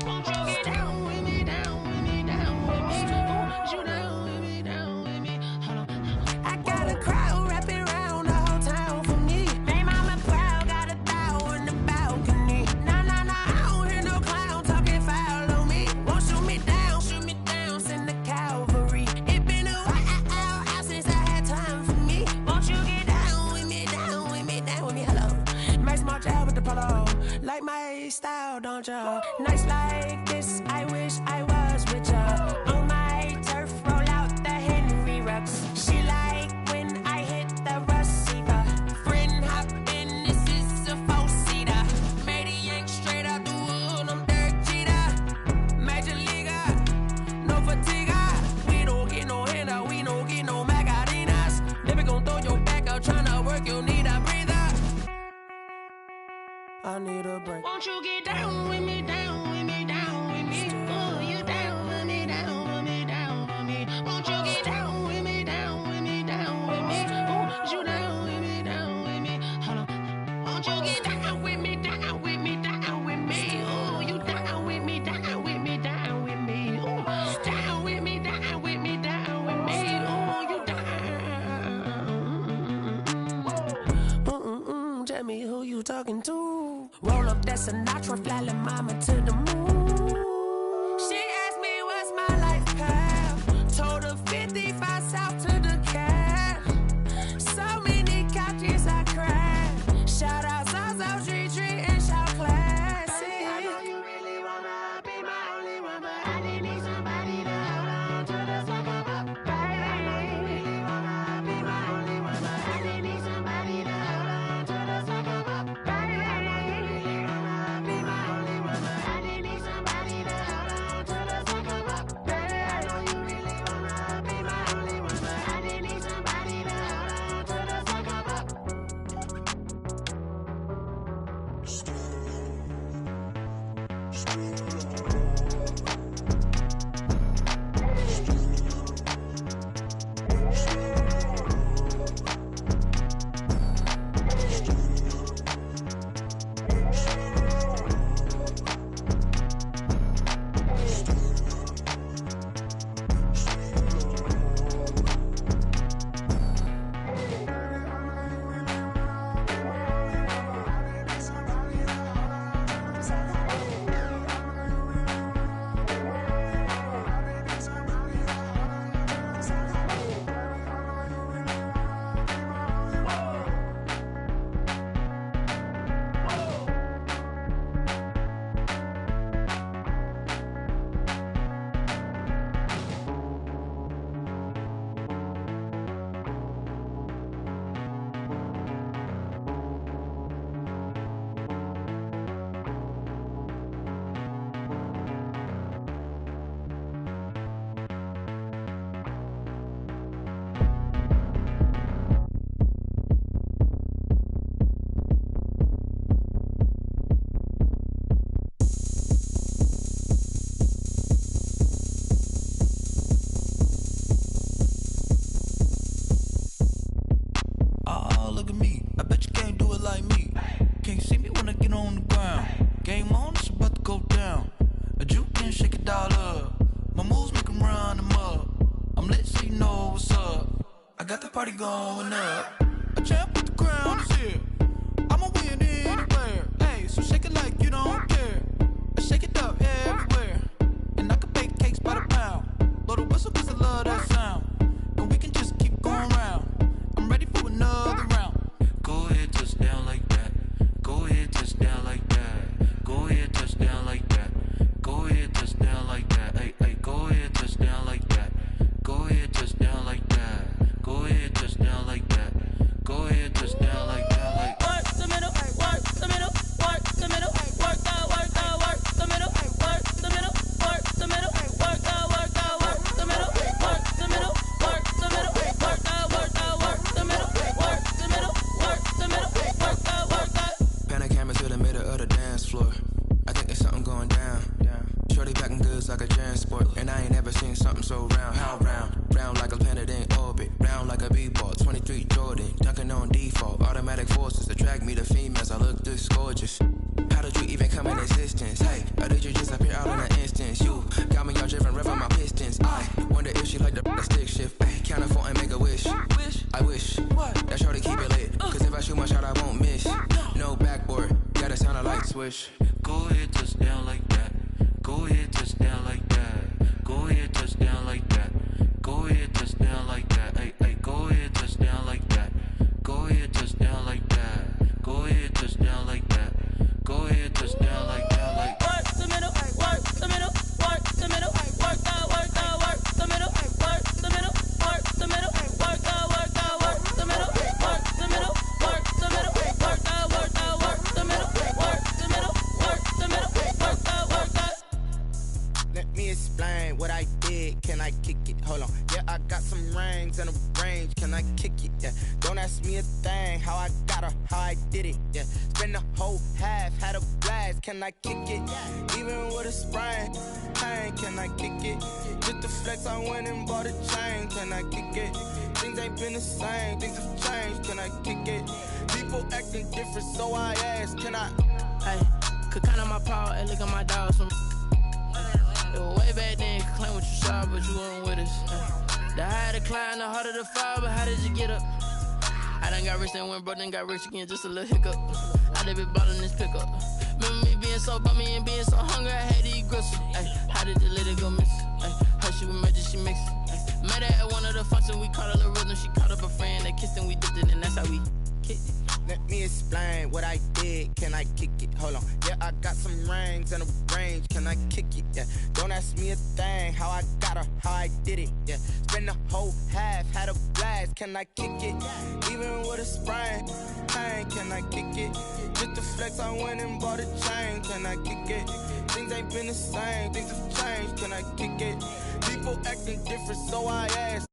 [SPEAKER 6] Won't you get down with me, down with me, down with me? Ooh, you down with me, down with me? Hold on. I got a crowd wrapping around the whole town for me. Hey, mama proud, got a thou in the balcony. Nah, nah, nah, I don't hear no clown talking foul on me. Won't shoot me down, send the cavalry. It been a while since I had time for me. Won't you get down with me, down with me, down with me? Hello. Max March out with the polo. Like my style, don't ya? Nights like this, I wish I was with ya. On my turf, roll out the Henry Rux. She like when I hit the receiver. Friend hop in, this is a four-seater. Made a yank straight out the wood, I'm Derek Jeter. Major leaguer, no fatigue. We don't get no handout, we don't get no Macarinas. Never gon' throw your back out, tryna work, you need a breather. I need a break. Won't you get down with me, down with me, down with me? Ooh, you down with me, down with me, down with me? Won't you get down with me, down with me, down with me? Ooh, you down with me, down with me? Hold on. Won't you get down with me, down with me, down with me? Ooh, you down with me, down with me, down with me? Ooh, down with me, down with me, down with me? Ooh, you down. Tell me who you talking to. Roll up that Sinatra, fly la mama to the moon. She asked me what's my life path. Told her 55 south to the cab. So many couches I cried. Shout out South Street and shout classic. I know you really wanna be my only one, but I didn't need somebody to hold on to the second up. Baby, I know you really wanna be my only one, but I didn't need somebody to hold on to the second up. Baby, I know you really wanna be my only one, but I didn't need somebody to hold on to the second up. Baby, I know you really wanna be my only one, but I didn't need somebody to hold on to the second up.
[SPEAKER 7] Party going up. A champ with the crown is here. I'ma win anywhere. Hey, so shake it like you don't care. I shake it up everywhere. And I can bake cakes by the pound. Blow the whistle cause I love that sound. And we can just keep going round. I'm ready for another round. Go ahead, touch down like that. Go ahead, touch down like that. Go ahead, touch down like that. Go ahead, touch down like that. Hey, hey, go ahead, touch down like that. Go ahead, touch down like that. Go ahead, touch down like that. Go ahead, touch down like that. Like work the middle, work the middle, work the middle, work the middle, work the middle, work the middle, work the middle, work the middle, work the middle, work the middle, work the middle, work the middle, work the. Pan a camera to the middle of the dance floor. I think there's something going down. Shorty packing goods like a transport, and I ain't never seen something so round. How round? Round like a planet in orbit, round like a b-ball. 23 Jordan, dunking on default. Automatic forces attract me to females. I look this gorgeous. How did you even come in existence? Hey, or did you just appear
[SPEAKER 8] stick shift. Ay, count a four and make a wish. I wish. What? That's how to keep it lit. Cause if I shoot my shot, I won't miss. No backboard. Gotta sound a light swish.
[SPEAKER 7] Go ahead, touch down like that. Go ahead, touch down like that. Go ahead, touch down like that. Go ahead, touch down like that. Ay, ay, go ahead, touch down like that. Go ahead, touch down like that. Go ahead, touch down like that. Go ahead, touch down like that. Like
[SPEAKER 6] work the middle, work the middle, work the middle, work the middle, work the middle, work the middle, work the middle, work the middle, work the middle, work the middle, work the middle, work the middle, work the.
[SPEAKER 9] Let me explain what I did. Can I kick it? Hold on. Yeah, I got some rings and a range. Can I kick it? Yeah. Don't ask me a thing. How I got her, how I did it. Yeah. Spend the whole half, had a blast. Can I kick it? Even with a sprain. Pain, can I kick it? Just the flex, I went and bought a chain. Can I kick it? Things ain't been the same. Things have changed. Can I kick it? People acting different, so I ask. Can I?
[SPEAKER 10] Hey, could count on my power and look at my dogs from. It was way back then, could claim what you saw, but you weren't with us. The higher the climb, the harder the fall, but how did you get up? I done got rich and went broke, then got rich again, just a little hiccup. I done been ballin' this pickup. Remember me being so bummy and being so hungry, I had to eat gristle. Ay, how did the lady go miss? Ay, her she was major, she mixed. Met her at one of the functions, we caught a little rhythm, she caught up a friend, they kissed and we dipped it, and that's how we kicked it.
[SPEAKER 9] Let me explain what I did. Can I kick it? Hold on. Yeah, I got some rings and a range. Can I kick it? Yeah. Don't ask me a thing. How I got her, how I did it. Yeah. Spend the whole half, had a blast. Can I kick it? Even with a sprain. Pain, can I kick it? Just the flex, I went and bought a chain. Can I kick it? Things ain't been the same. Things have changed. Can I kick it? People acting different, so I ask.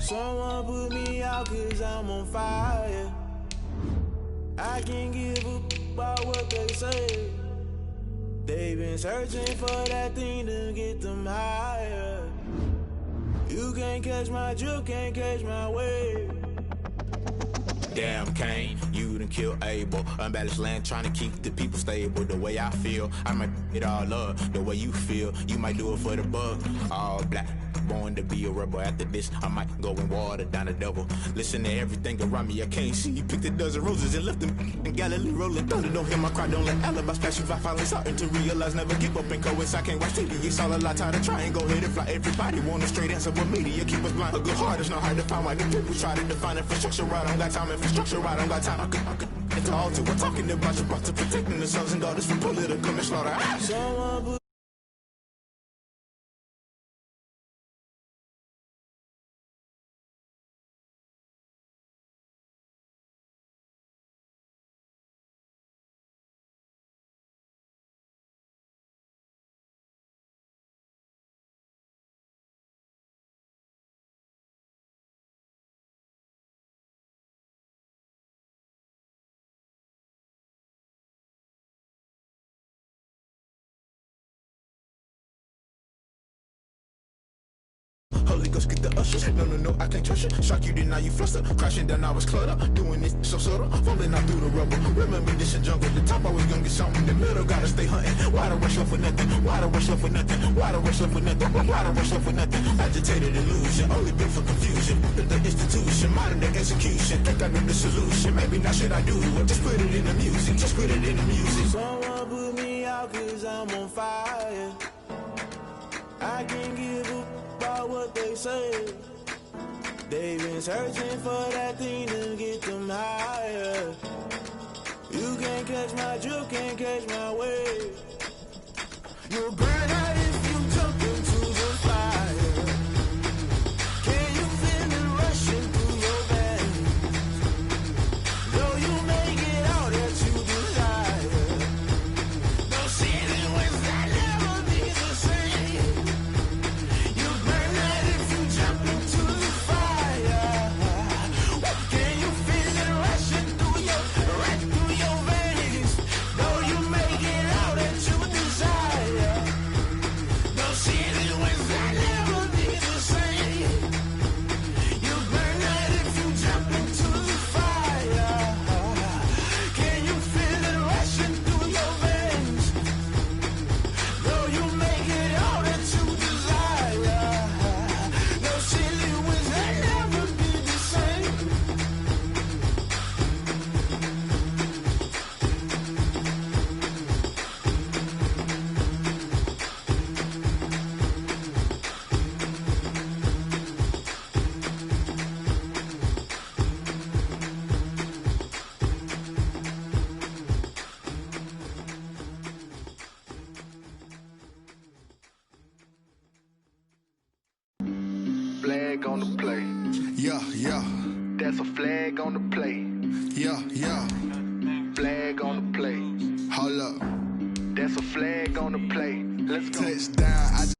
[SPEAKER 11] Someone put me out cause I'm on fire. I can't give a about what they say. They've been searching for that thing to get them higher. You can't catch my drill, can't catch my wave.
[SPEAKER 12] Damn Kane, you done killed Abel. Unbalanced land trying to keep the people stable. The way I feel, I might it all up. The way you feel, you might do it for the bug. All black, born to be a rebel. After this, I might go and water down the devil. Listen to everything around me, I can't see. Picked a dozen roses and left them in Galilee rolling thunder. Don't hear my cry, don't let alibis pass you. I finally starting to realize, never give up and coincide. I can't watch TV, it's all a lot. Tired of trying, go ahead and fly. Everybody want a straight answer, but media keep us blind. A good heart is not hard to find. Why the people try to define infrastructure right? I don't got time, infrastructure right? I don't got time. I could it's all to we're talking about you, about to protecting the sons and daughters from political and slaughter.
[SPEAKER 11] Someone put
[SPEAKER 12] Go skip the ushers. No, I can't trust you. Shock you, then now you fluster. Crashing down, I was cluttered. Doing this so subtle. Fumbling out through the rubble. Remember this a jungle. The top always gonna get something. In the middle, gotta stay hunting. Why the rush up for nothing? Why the rush up for nothing? Why the rush up for nothing? Why the rush up for nothing? Agitated illusion. Only built for confusion. The institution. Modern day execution. Think I know the solution. Maybe not should I do it? Just put it in the music. Just put it in the music.
[SPEAKER 11] Someone put me out cause I'm on fire. I can't give up about what they say. They've been searching for that thing to get them higher. You can't catch my drift, can't catch my wave. You'll burn out if you jump into the fire. Can you feel it rushing through your veins? Though you make it all that you desire. No ceiling was that never be the same. You burn out if you jump into the fire. Can you feel it rushing through your veins? Though you make it all that you desire. No ceiling was that never be the same. You burn out if you jump into the fire. Can you feel it rushing through your veins? Though you make it all that you desire. No ceiling was that never be the same.
[SPEAKER 9] Flag on the play.
[SPEAKER 12] Yeah.
[SPEAKER 9] That's a flag on the play.
[SPEAKER 12] Yeah.
[SPEAKER 9] Flag on the play.
[SPEAKER 12] Hold up.
[SPEAKER 9] That's a flag on the play. Let's go.
[SPEAKER 12] Touchdown. I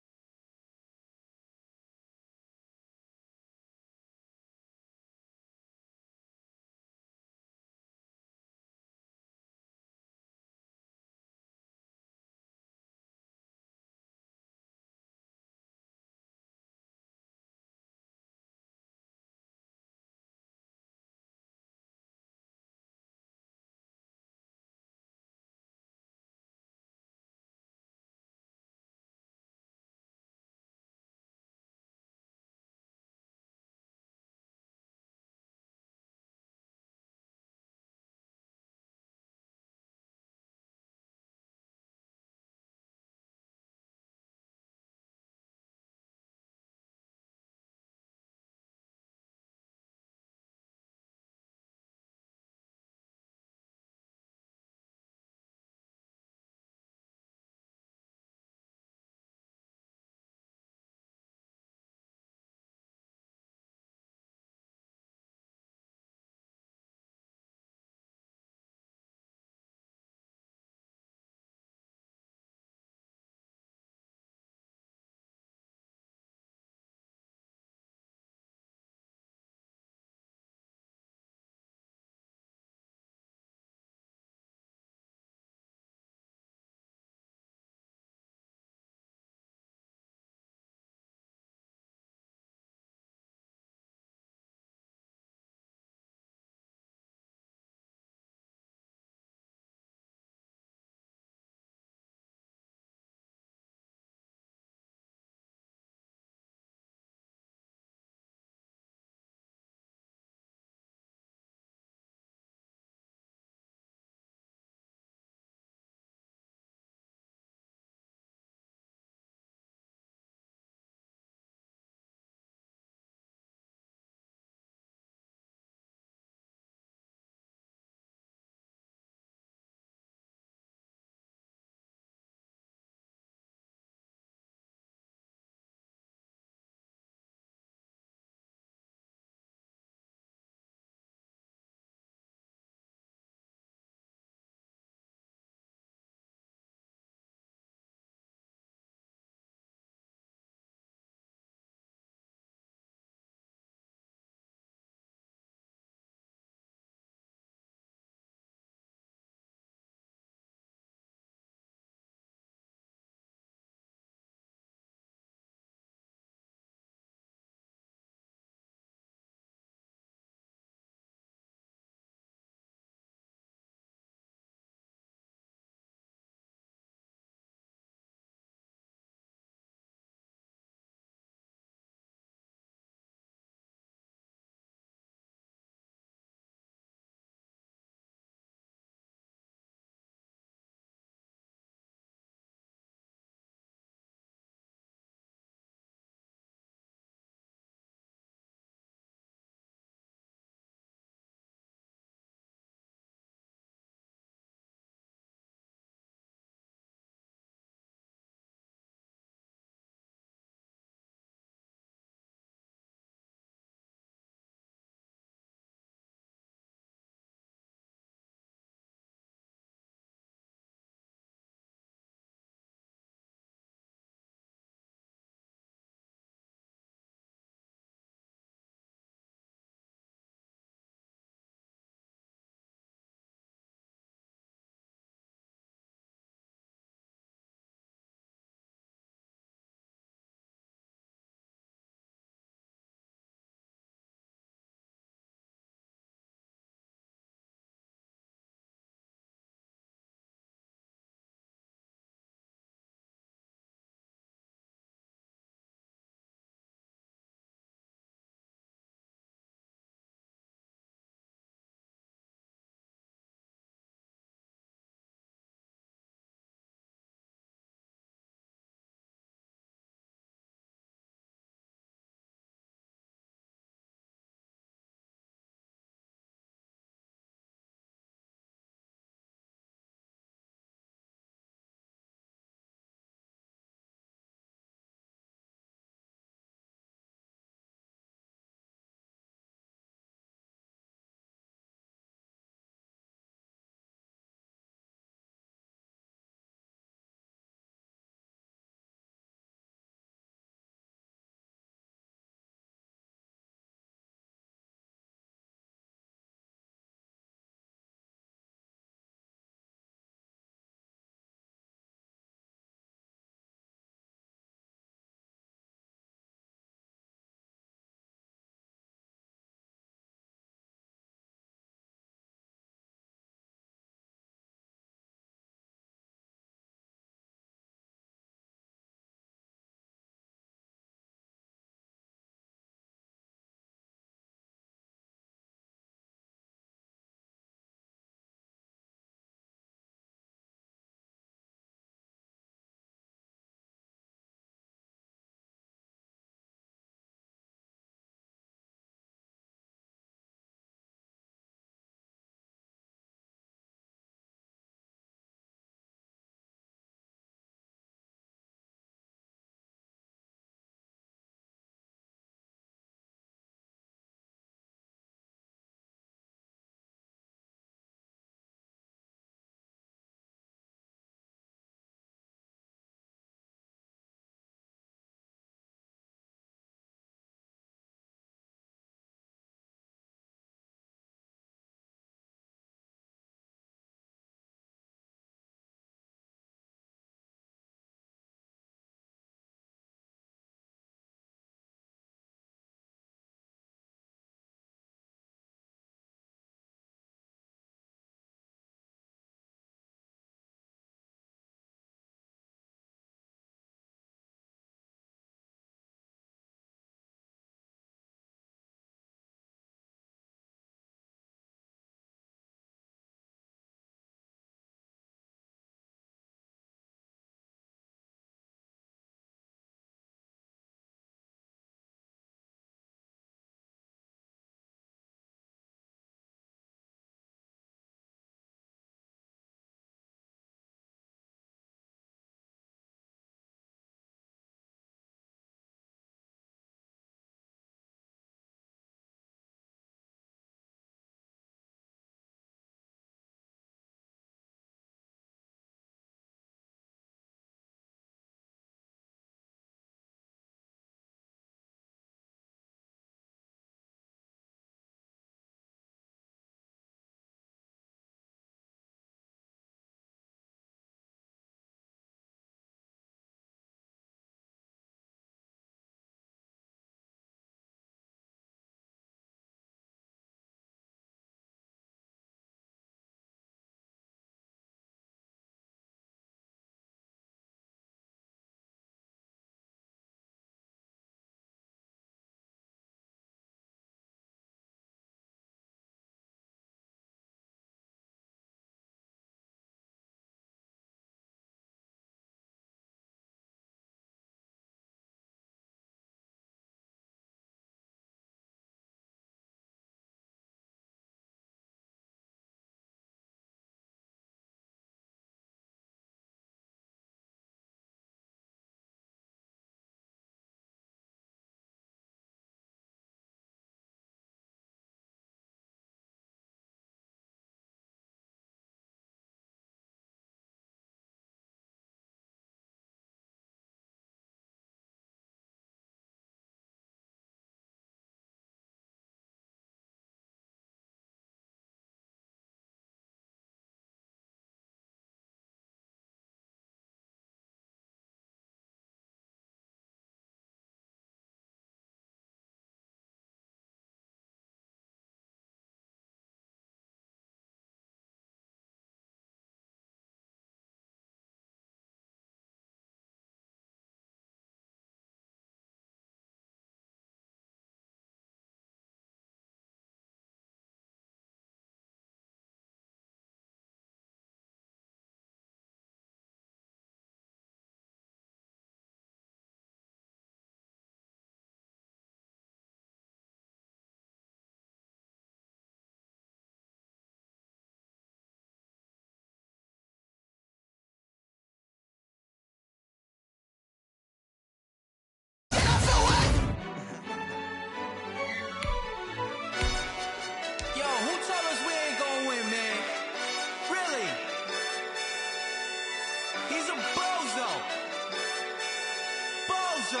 [SPEAKER 7] so.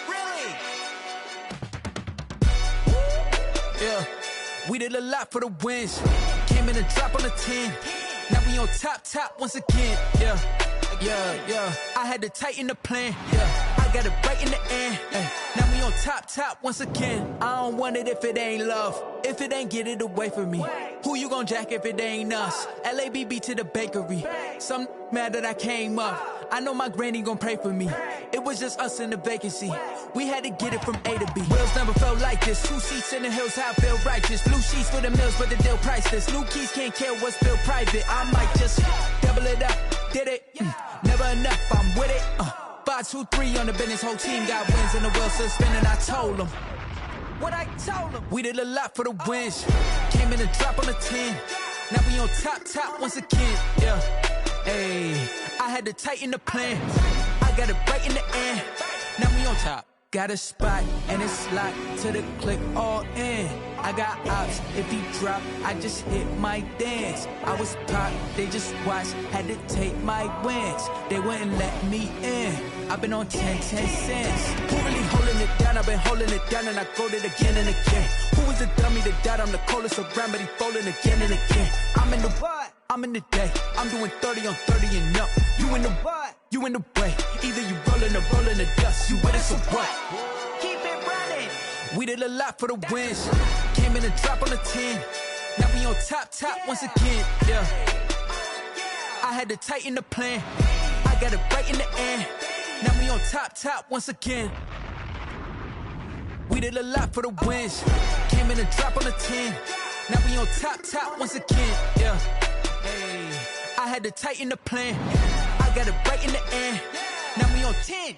[SPEAKER 7] Really?
[SPEAKER 11] Yeah, we did a lot for the wins. Came in a drop on the 10. Now we on top once again. Yeah. I had to tighten the plan. Yeah, I got it right in the end. Now we on top once again. I don't want it if it ain't love. If it ain't, get it away from me. Who you gon' jack if it ain't us? LABB to the bakery. Some mad that I came up. I know my granny gon' pray for me. It was just us in the vacancy. We had to get it from A to B. Wheels never felt like this. 2 seats in the hills, how I feel righteous. Blue sheets for the mills, but the deal priceless. New keys can't care what's still private. I might just double it up. Did it? Never enough, I'm with it. 5, 2, 3 on the business. Whole team got wins and the wheels still spinning. I told them what I told them. We did a lot for the wins. Came in a drop on the 10. Now we on top once again. Yeah. Hey, I had to tighten the plan. I got it right in the end. Now we on top. Got a spot and it's locked to the click all in. I got ops, if he drop, I just hit my dance. I was pop, they just watched, had to take my wins. They wouldn't let me in. I've been on 10 cents. Who really holding it down? I've been holding it down and I go it again and again. Who was the dummy that died? I'm the coldest around, but he folding again and again. I'm in the what? I'm in the day. I'm doing 30 on 30 and up. You in the what? You in the way. Either you rolling or rolling the dust. You with it, so what? Keep it running. We did a lot for the wins. Came in a drop on the 10. Now we on top once again. Yeah. I had to tighten the plan. I got it right in the end. Now we on top once again. We did a lot for the wins. Came in a drop on the 10. Now we on top once again. Yeah. Hey, I had to tighten the plan. I got it right in the end. Now we on 10.